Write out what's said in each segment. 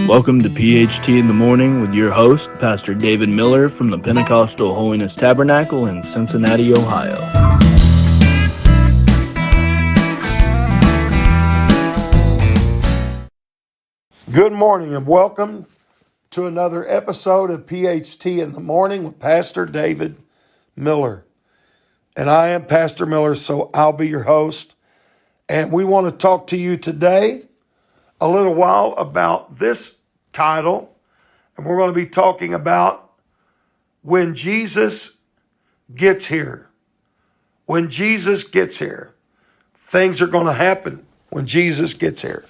Welcome to PHT in the Morning with your host, Pastor David Miller from the Pentecostal Holiness Tabernacle in Cincinnati, Ohio. Good morning and welcome to another episode of PHT in the Morning with Pastor David Miller. And I am Pastor Miller, so I'll be your host. And we want to talk to you today a little while about this title. And we're going to be talking about when Jesus gets here. When Jesus gets here. Things are going to happen when Jesus gets here.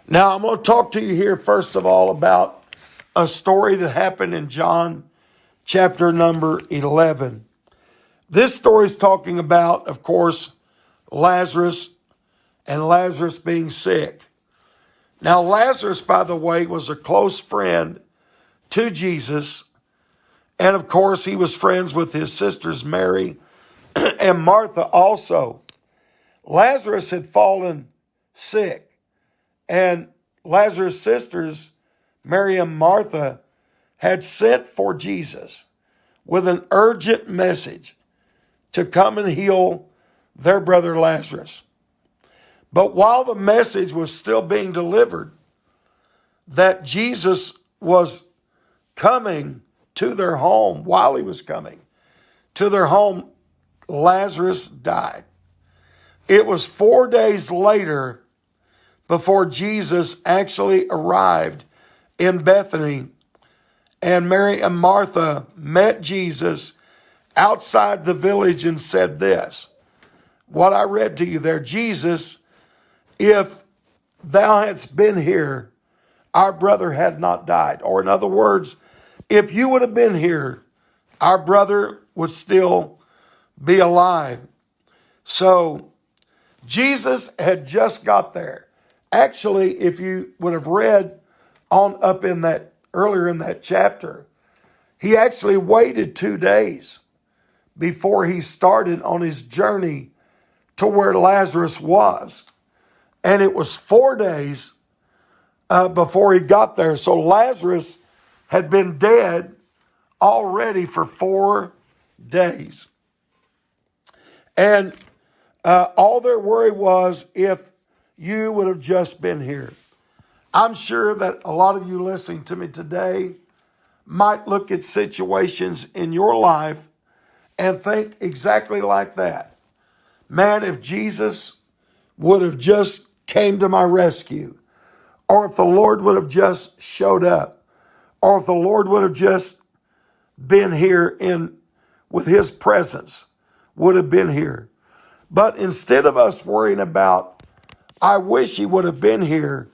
Now, I'm going to talk to you here, first of all, about a story that happened in John chapter number 11. This story is talking about, of course, Lazarus and Lazarus being sick. Now, Lazarus, by the way, was a close friend to Jesus. And, of course, he was friends with his sisters Mary and Martha also. Lazarus had fallen sick. And Lazarus' sisters, Mary and Martha, had sent for Jesus with an urgent message to come and heal their brother Lazarus. But while the message was still being delivered, that Jesus was coming to their home, while he was coming to their home, Lazarus died. It was 4 days later before Jesus actually arrived in Bethany, and Mary and Martha met Jesus outside the village and said this, what I read to you there, Jesus, if thou hadst been here, our brother had not died. Or in other words, if you would have been here, our brother would still be alive. So Jesus had just got there. Actually, if you would have read on up in that earlier in that chapter, he actually waited 2 days before he started on his journey to where Lazarus was. And it was 4 days before he got there. So Lazarus had been dead already for 4 days. And all their worry was if you would have just been here. I'm sure that a lot of you listening to me today might look at situations in your life and think exactly like that. Man, if Jesus would have just came to my rescue, or if the Lord would have just showed up, or if the Lord would have just been here with his presence, would have been here. But instead of us worrying about, I wish he would have been here,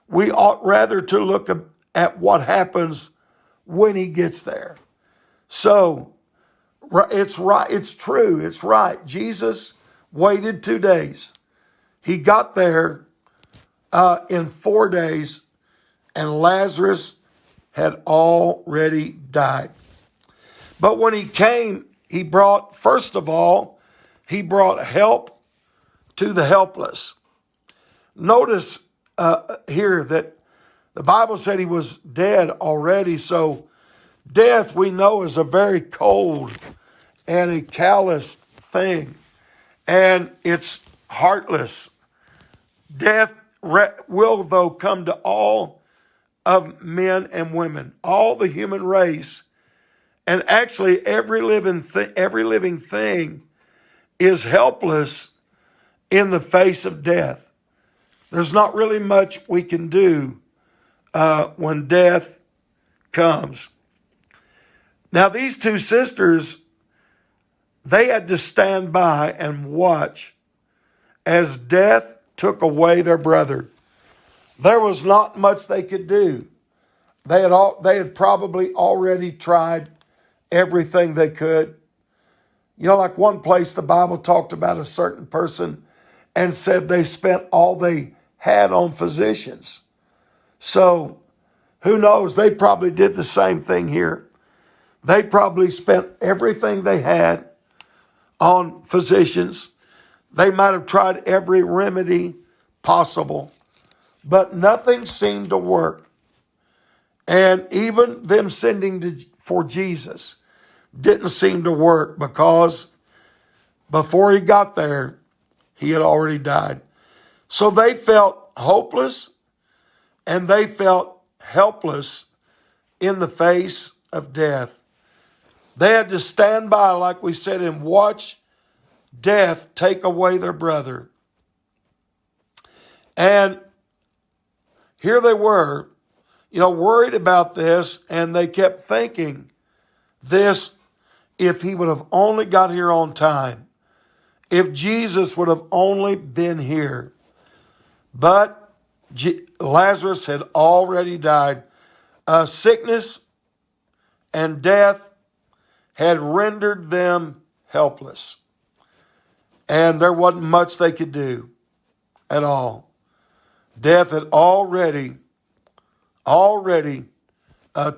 we ought rather to look at what happens when he gets there. So it's right, it's true, it's right. Jesus waited 2 days. He got there in 4 days, and Lazarus had already died. But when he came, he brought, first of all, he brought help to the helpless. Notice here that the Bible said he was dead already. So death, we know, is a very cold and a callous thing. And it's heartless. Death will, though, come to all of men and women, all the human race. And actually, every living thing is helpless in the face of death. There's not really much we can do when death comes. Now, these two sisters, they had to stand by and watch as death took away their brother. There was not much they could do. They had probably already tried everything they could. You know, like one place the Bible talked about a certain person and said they spent all they had on physicians. So who knows? They probably did the same thing here. They probably spent everything they had on physicians. They might have tried every remedy possible, but nothing seemed to work. And even them sending for Jesus didn't seem to work, because before he got there, he had already died. So they felt hopeless and they felt helpless in the face of death. They had to stand by, like we said, and watch death take away their brother. And here they were, worried about this, and they kept thinking this: if he would have only got here on time, if Jesus would have only been here. But Lazarus had already died. Sickness and death had rendered them helpless. And there wasn't much they could do at all. Death had already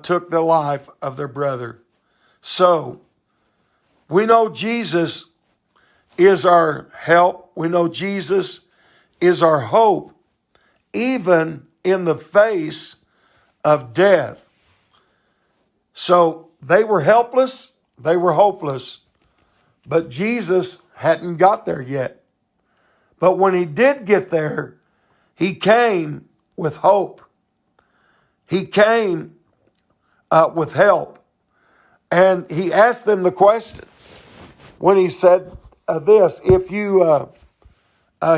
took the life of their brother. So, we know Jesus is our help. We know Jesus is our hope, even in the face of death. So, they were helpless, they were hopeless, but Jesus hadn't got there yet. But when he did get there, he came with hope. He came with help. And he asked them the question when he said this: if you,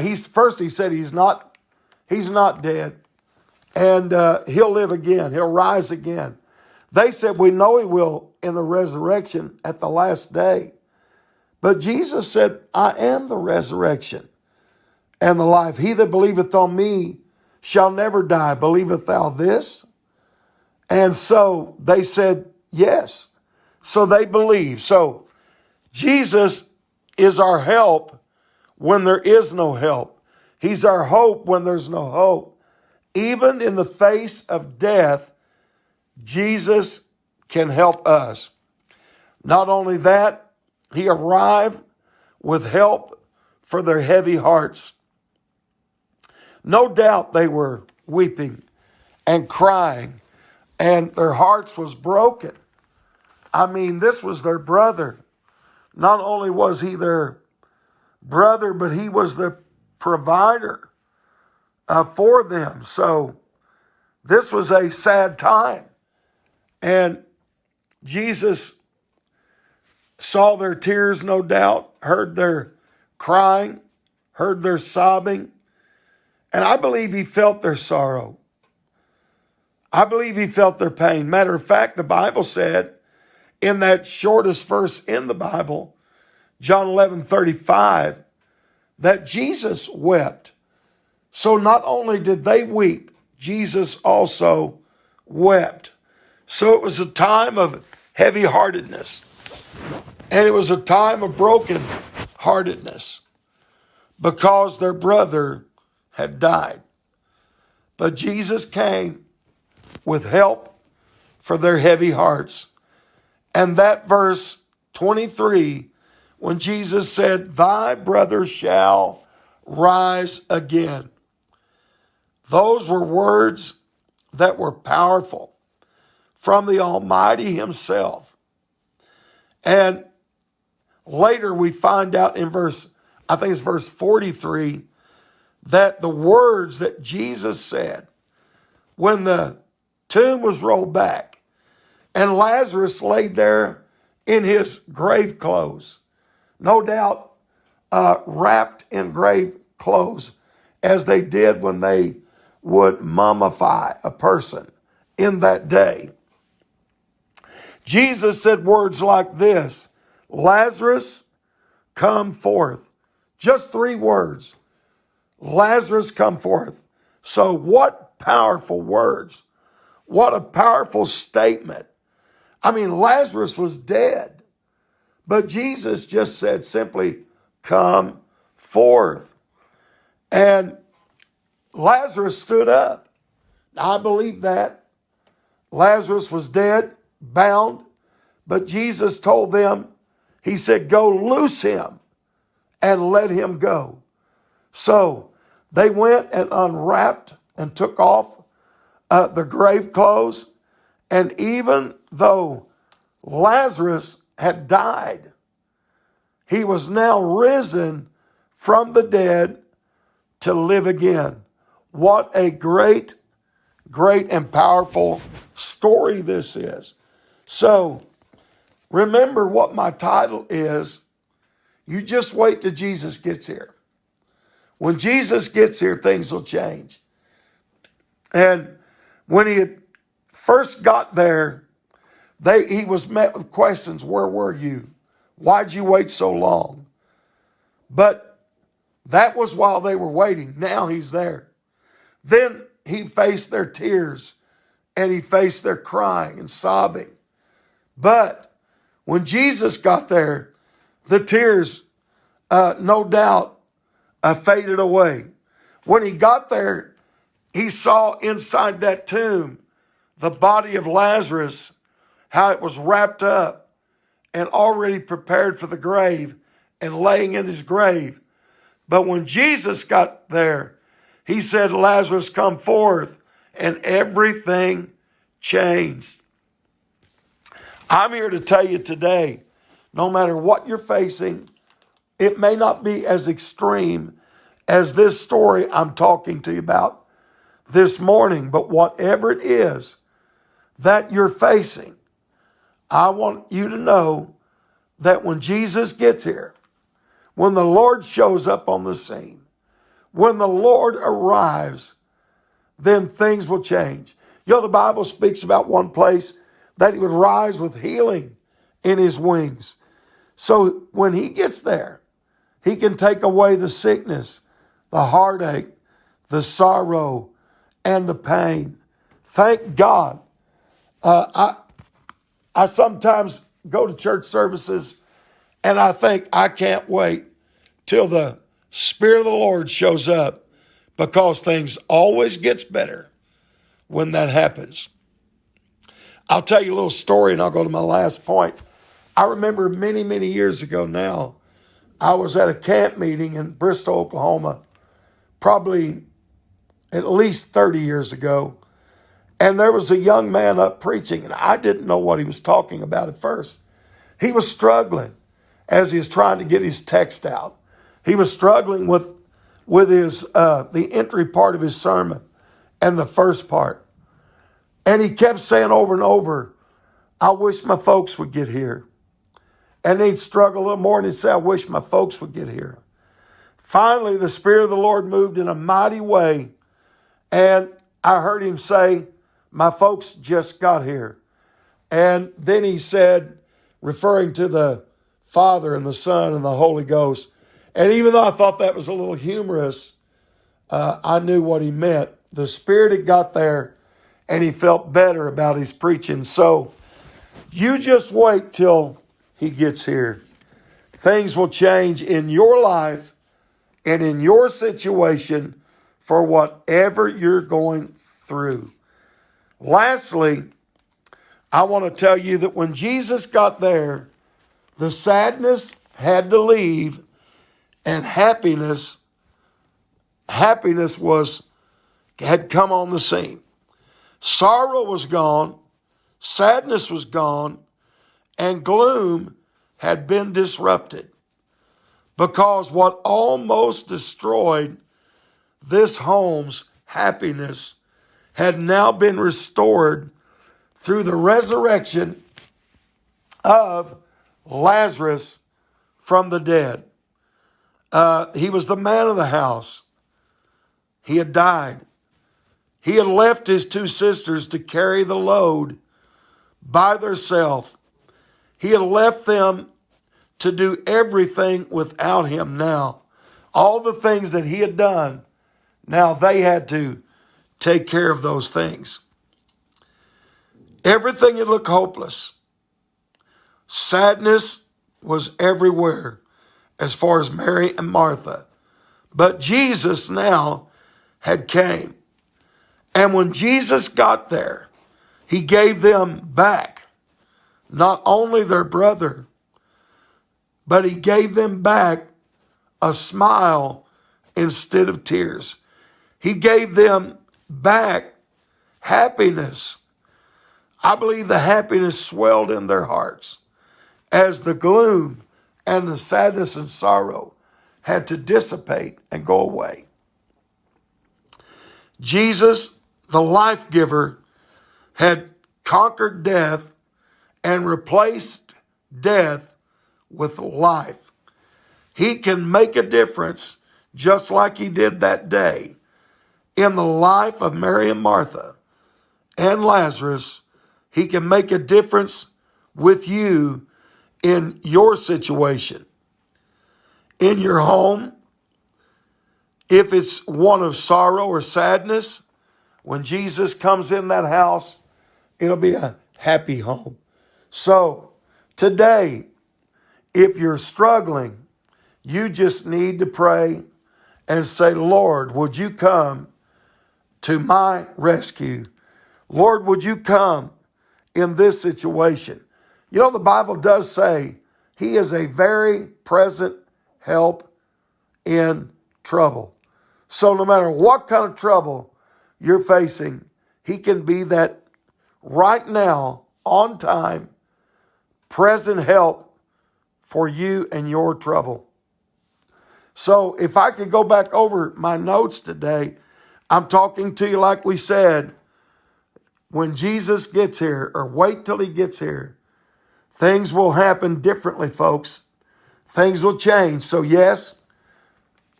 he said he's not dead, and he'll live again. He'll rise again. They said, we know he will in the resurrection at the last day. But Jesus said, I am the resurrection and the life. He that believeth on me shall never die. Believeth thou this? And so they said, yes. So they believe. So Jesus is our help when there is no help. He's our hope when there's no hope. Even in the face of death, Jesus can help us. Not only that, he arrived with help for their heavy hearts. No doubt they were weeping and crying, and their hearts was broken. I mean, this was their brother. Not only was he their brother, but he was the provider for them. So this was a sad time. And Jesus saw their tears, no doubt, heard their crying, heard their sobbing. And I believe he felt their sorrow. I believe he felt their pain. Matter of fact, the Bible said in that shortest verse in the Bible, John 11:35, that Jesus wept. So not only did they weep, Jesus also wept. So it was a time of heavy-heartedness. And it was a time of broken-heartedness because their brother had died. But Jesus came with help for their heavy hearts. And that verse 23, when Jesus said, thy brother shall rise again. Those were words that were powerful from the Almighty himself. And later we find out in verse 43, that the words that Jesus said when the tomb was rolled back and Lazarus laid there in his grave clothes, no doubt wrapped in grave clothes, as they did when they would mummify a person in that day. Jesus said words like this: Lazarus, come forth. Just 3 words. Lazarus, come forth. So what powerful words. What a powerful statement. I mean, Lazarus was dead, but Jesus just said simply, come forth. And Lazarus stood up. I believe that. Lazarus was dead, bound, but Jesus told them, he said, go loose him and let him go. So they went and unwrapped and took off the grave clothes, And even though Lazarus had died, he was now risen from the dead to live again. What a great, great and powerful story this is. So remember what my title is. You just wait till Jesus gets here. When Jesus gets here, things will change. And when he had first got there, he was met with questions. Where were you? Why'd you wait so long? But that was while they were waiting. Now he's there. Then he faced their tears and he faced their crying and sobbing. But when Jesus got there, the tears, no doubt, faded away. When he got there, he saw inside that tomb the body of Lazarus, how it was wrapped up and already prepared for the grave and laying in his grave. But when Jesus got there, he said, Lazarus, come forth, and everything changed. I'm here to tell you today, no matter what you're facing, it may not be as extreme as this story I'm talking to you about this morning, but whatever it is that you're facing, I want you to know that when Jesus gets here, when the Lord shows up on the scene, when the Lord arrives, then things will change. You know, the Bible speaks about one place that he would rise with healing in his wings. So when he gets there, he can take away the sickness, the heartache, the sorrow, and the pain. Thank God. I sometimes go to church services and I think I can't wait till the Spirit of the Lord shows up, because things always gets better when that happens. I'll tell you a little story and I'll go to my last point. I remember many, many years ago now, I was at a camp meeting in Bristol, Oklahoma, probably at least 30 years ago. And there was a young man up preaching, and I didn't know what he was talking about at first. He was struggling as he was trying to get his text out. He was struggling with his the entry part of his sermon and the first part. And he kept saying over and over, I wish my folks would get here. And he'd struggle a little more and he'd say, I wish my folks would get here. Finally, the Spirit of the Lord moved in a mighty way. And I heard him say, my folks just got here. And then he said, referring to the Father and the Son and the Holy Ghost, and even though I thought that was a little humorous, I knew what he meant. The Spirit had got there and he felt better about his preaching. So you just wait till he gets here. Things will change in your life and in your situation for whatever you're going through. Lastly, I want to tell you that when Jesus got there, the sadness had to leave and happiness had come on the scene. Sorrow was gone, sadness was gone, and gloom had been disrupted. Because what almost destroyed this home's happiness had now been restored through the resurrection of Lazarus from the dead. He was the man of the house. He had died. He had left his two sisters to carry the load by themselves. He had left them to do everything without him now. All the things that he had done, now they had to take care of those things. Everything had looked hopeless. Sadness was everywhere as far as Mary and Martha. But Jesus now had came. And when Jesus got there, he gave them back not only their brother, but he gave them back a smile instead of tears. He gave them back happiness. I believe the happiness swelled in their hearts as the gloom and the sadness and sorrow had to dissipate and go away. Jesus, the life giver, had conquered death and replaced death with life. He can make a difference just like he did that day in the life of Mary and Martha and Lazarus. He can make a difference with you in your situation, in your home. If it's one of sorrow or sadness, when Jesus comes in that house, it'll be a happy home. So today, if you're struggling, you just need to pray and say, Lord, would you come to my rescue? Lord, would you come in this situation? You know, the Bible does say he is a very present help in trouble. So no matter what kind of trouble you're facing, he can be that right now, on time, present help for you and your trouble. So if I could go back over my notes today, I'm talking to you like we said, when Jesus gets here, or wait till he gets here, things will happen differently, folks. Things will change. So yes,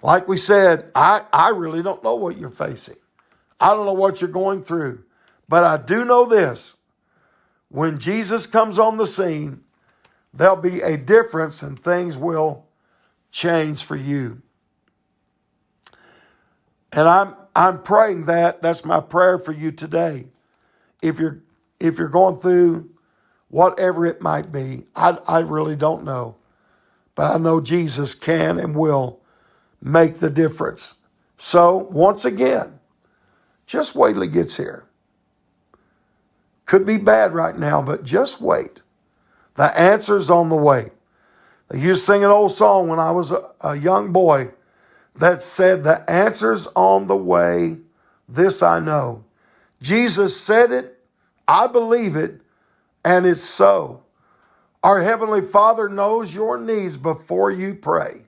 like we said, I really don't know what you're facing. I don't know what you're going through. But I do know this. When Jesus comes on the scene, there'll be a difference and things will change for you. And I'm praying that. That's my prayer for you today. If you're going through whatever it might be, I really don't know. But I know Jesus can and will make the difference. So once again, just wait till he gets here. Could be bad right now, but just wait. The answer's on the way. I used to sing an old song when I was a young boy that said, the answer's on the way, this I know. Jesus said it, I believe it, and it's so. Our Heavenly Father knows your needs before you pray,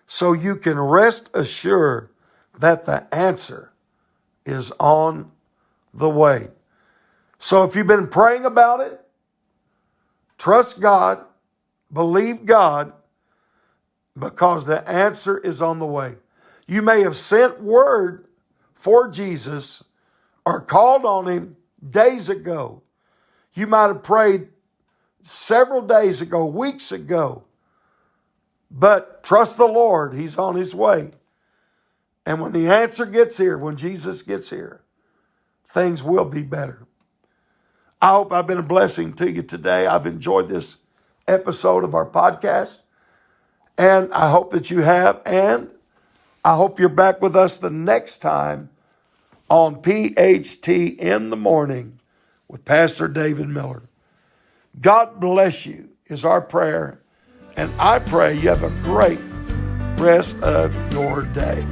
so you can rest assured that the answer is on the way. So if you've been praying about it, trust God, believe God, because the answer is on the way. You may have sent word for Jesus or called on him days ago. You might have prayed several days ago, weeks ago. But trust the Lord, he's on his way. And when the answer gets here, when Jesus gets here, things will be better. I hope I've been a blessing to you today. I've enjoyed this episode of our podcast. And I hope that you have. And I hope you're back with us the next time on PHT in the Morning with Pastor David Miller. God bless you is our prayer. And I pray you have a great rest of your day.